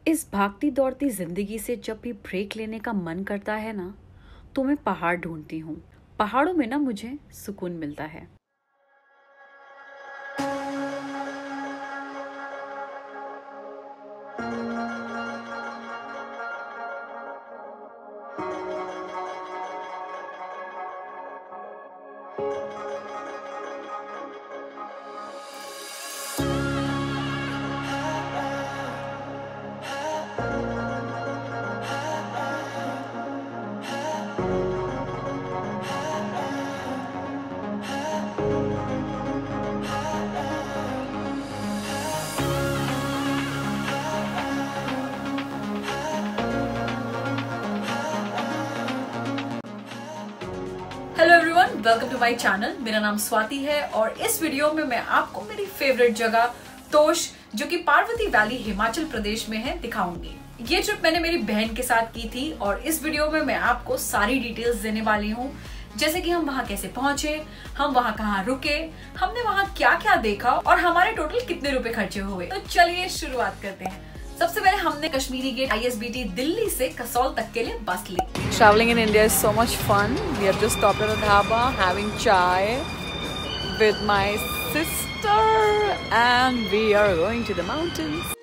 इस भागती दौड़ती जिंदगी से जब भी ब्रेक लेने का मन करता है ना, तो मैं पहाड़ ढूंढती हूँ। पहाड़ों में ना मुझे सुकून मिलता है। Hello everyone, welcome to my channel. मेरा नाम स्वाति है और इस वीडियो में मैं आपको मेरी फेवरेट जगह तोश, जो कि पार्वती वैली हिमाचल प्रदेश में है, दिखाऊंगी। ये ट्रिप मैंने मेरी बहन के साथ की थी और इस वीडियो में मैं आपको सारी डिटेल्स देने वाली हूँ, जैसे कि हम वहाँ कैसे पहुंचे, हम वहाँ कहाँ रुके, हमने वहाँ क्या क्या देखा और हमारे टोटल कितने रुपए खर्चे हुए। तो चलिए शुरुआत करते हैं। सबसे पहले हमने कश्मीरी गेट ISBT दिल्ली से कसौल तक के लिए बस ली। Traveling in India is so much fun. We have just stopped at a dhaba having chai with my sister and we are going to the mountains.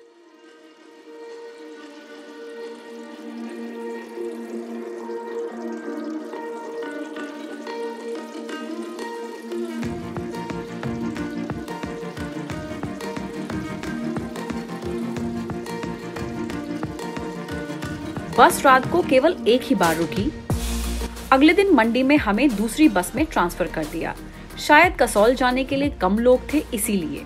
बस रात को केवल एक ही बार रुकी। अगले दिन मंडी में हमें दूसरी बस में ट्रांसफर कर दिया। शायद कसौल जाने के लिए कम लोग थे, इसीलिए।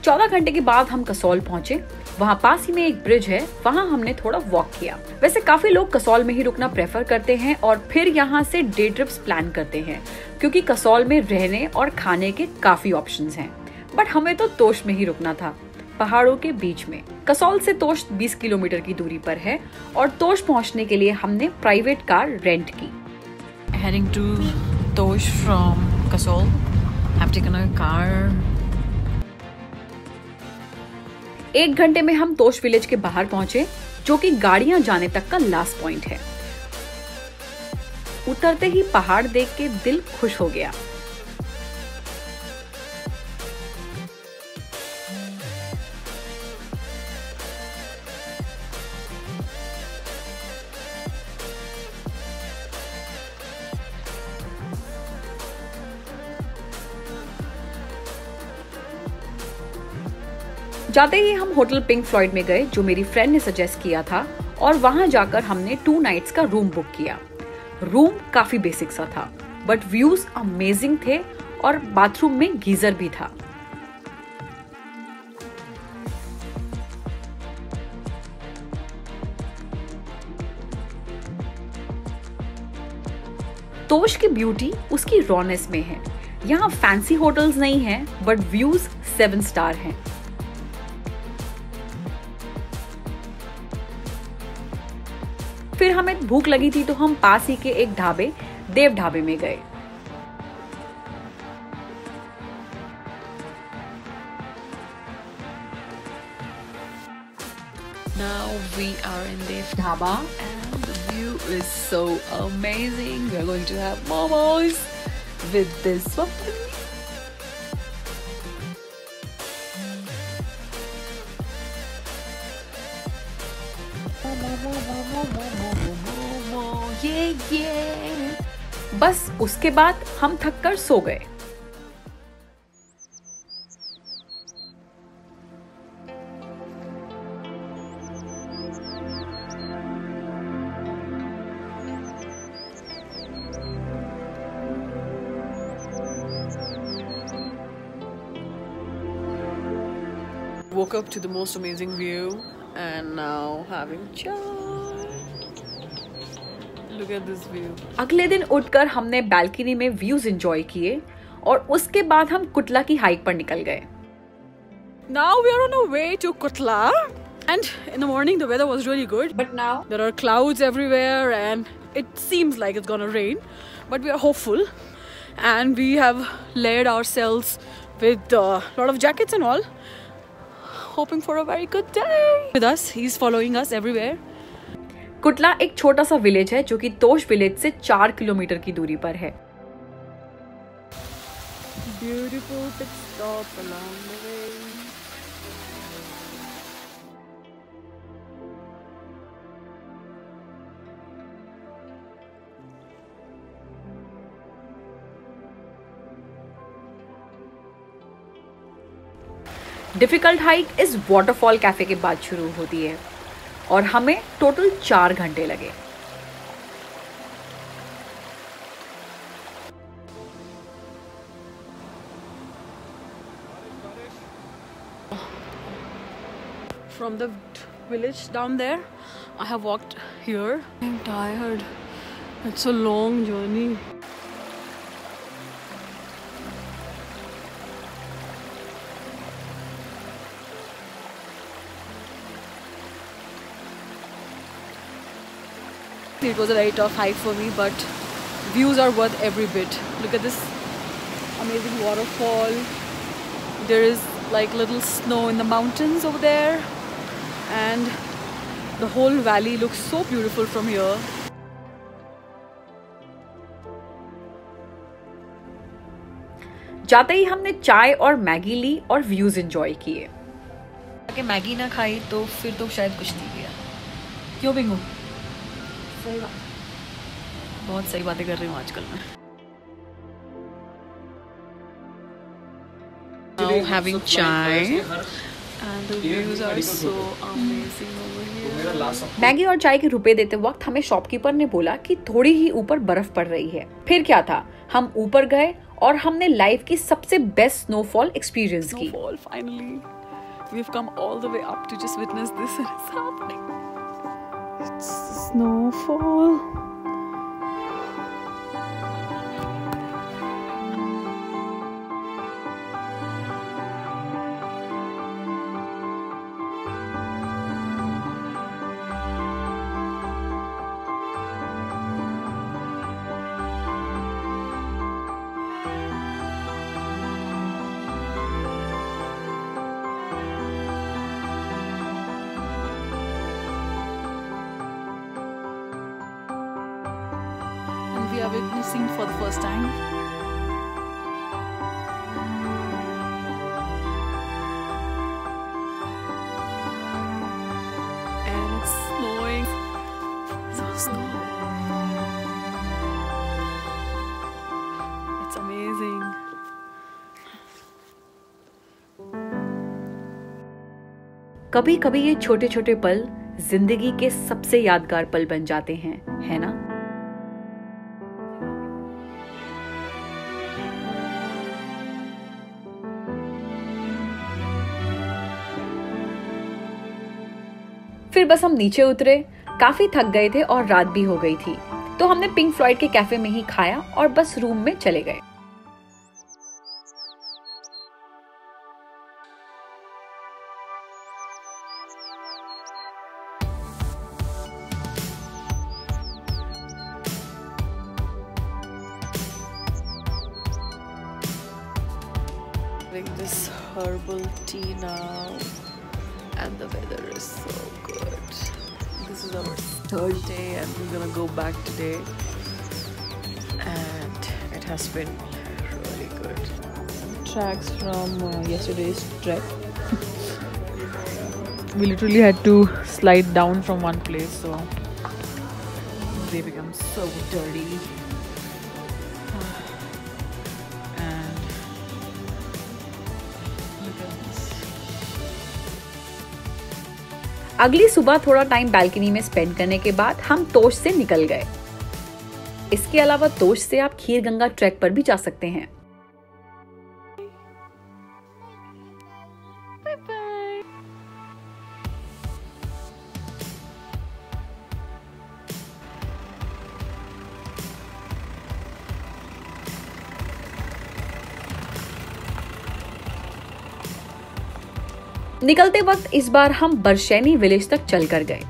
14 घंटे के बाद हम कसौल पहुंचे। वहां पास ही में एक ब्रिज है, वहां हमने थोड़ा वॉक किया। वैसे काफी लोग कसौल में ही रुकना प्रेफर करते हैं और फिर यहाँ से डे ट्रिप्स प्लान करते हैं, क्योंकि कसौल में रहने और खाने के काफी ऑप्शंस हैं। बट हमें तो तोश में ही रुकना था, पहाड़ों के बीच में। कसौल से तोश 20 किलोमीटर की दूरी पर है और तोश पहुंचने के लिए हमने प्राइवेट कार रेंट की। Heading to Tosh from Kasol. I've taken a car. 1 घंटे में हम तोश विलेज के बाहर पहुंचे, जो कि गाड़ियां जाने तक का लास्ट पॉइंट है। उतरते ही पहाड़ देख के दिल खुश हो गया। जाते ही हम होटल पिंक फ्लॉयड में गए, जो मेरी फ्रेंड ने सजेस्ट किया था, और वहां जाकर हमने 2 नाइट्स का रूम बुक किया। रूम काफी बेसिक सा था, बट व्यूज अमेजिंग थे और बाथरूम में गीजर भी था। तोश की ब्यूटी उसकी रॉनेस में है। यहाँ फैंसी होटल्स नहीं हैं, बट व्यूज 7 स्टार हैं। फिर हमें भूख लगी थी तो हम पास ही के एक ढाबे, देव ढाबे में गए। Now we are in Dev Dhaba and the view is so amazing. We are going to have momos with this one. ये बस उसके बाद हम थक कर सो गए। Woke up to the most amazing view and now having chai. Look at this view. अगले दिन उठकर हमने बालकनी में व्यूज एंजॉय किए और उसके बाद हम कुटला की हाइक पर निकल गए। Now we are on our way to Kutla and in the morning the weather was really good, but now there are clouds everywhere and it seems like it's gonna rain, but we are hopeful and we have layered ourselves with a lot of jackets and all. hoping for a very good day with us. He's following us everywhere. कुटला एक छोटा सा village है जो कि तोश village से 4 kilometre की दूरी पर है। Beautiful pit stop along the way. Difficult hike इस वाटरफॉल कैफे के बाद शुरू होती है और हमें टोटल 4 घंटे लगे। From the village down there, I have walked here. I'm tired. It's a long journey. It was a very tough hike for me, but views are worth every bit. Look at this amazing waterfall. There is like little snow in the mountains over there, and the whole valley looks so beautiful from here. जाते ही हमने चाय और Maggi ली और views enjoy किए। कि Maggi ना खाई तो फिर तो शायद कुछ नहीं किया। क्यों बिंगू? सही बात, बहुत सही बातें कर रही हूँ आजकल मैं। Now having chai, and the views are so amazing over here. Maggi और चाय के रुपए देते वक्त हमें शॉपकीपर ने बोला कि थोड़ी ही ऊपर बर्फ पड़ रही है। फिर क्या था, हम ऊपर गए और हमने लाइफ की सबसे बेस्ट स्नोफॉल एक्सपीरियंस की। Snowfall, finally. We've come all the way up to just witness this, and it's happening. It's snowfall. We are witnessing for the first time. And it's snowing. So snow. It's amazing. कभी कभी ये छोटे छोटे पल जिंदगी के सबसे यादगार पल बन जाते हैं, है ना? फिर बस हम नीचे उतरे, काफी थक गए थे और रात भी हो गई थी, तो हमने पिंक फ्लॉयड के कैफे में ही खाया और बस रूम में चले गए। Having this herbal tea now, and the weather is so good. This is our 3rd day and we're gonna go back today, and it has been really good. Tracks from yesterday's trek. We literally had to slide down from one place, so they become so dirty. अगली सुबह थोड़ा time balcony में spend करने के बाद हम तोश से निकल गए। इसके अलावा तोश से आप खीर गंगा ट्रैक पर भी जा सकते हैं। निकलते वक्त इस बार हम बरशैनी विलेज तक चलकर गए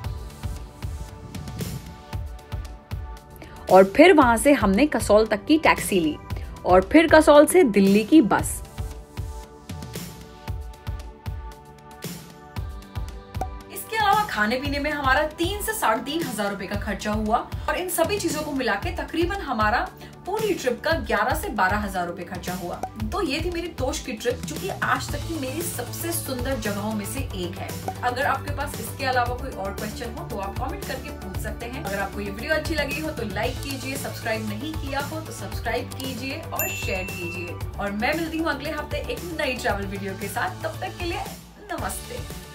और फिर वहां से हमने कसौल तक की टैक्सी ली और फिर कसौल से दिल्ली की बस। खाने पीने में हमारा 3 से 3,500 रुपए का खर्चा हुआ और इन सभी चीजों को मिला के तकरीबन हमारा पूरी ट्रिप का 11 से 12,000 रुपए खर्चा हुआ। तो ये थी मेरी तोश की ट्रिप, जो कि आज तक की मेरी सबसे सुंदर जगहों में से एक है। अगर आपके पास इसके अलावा कोई और क्वेश्चन हो तो आप कमेंट करके पूछ सकते हैं। अगर आपको ये वीडियो अच्छी लगी हो तो लाइक कीजिए, सब्सक्राइब नहीं किया हो तो सब्सक्राइब कीजिए और शेयर कीजिए। और मैं मिलती हूँ अगले हफ्ते एक नई ट्रैवल वीडियो के साथ। तब तक के लिए नमस्ते।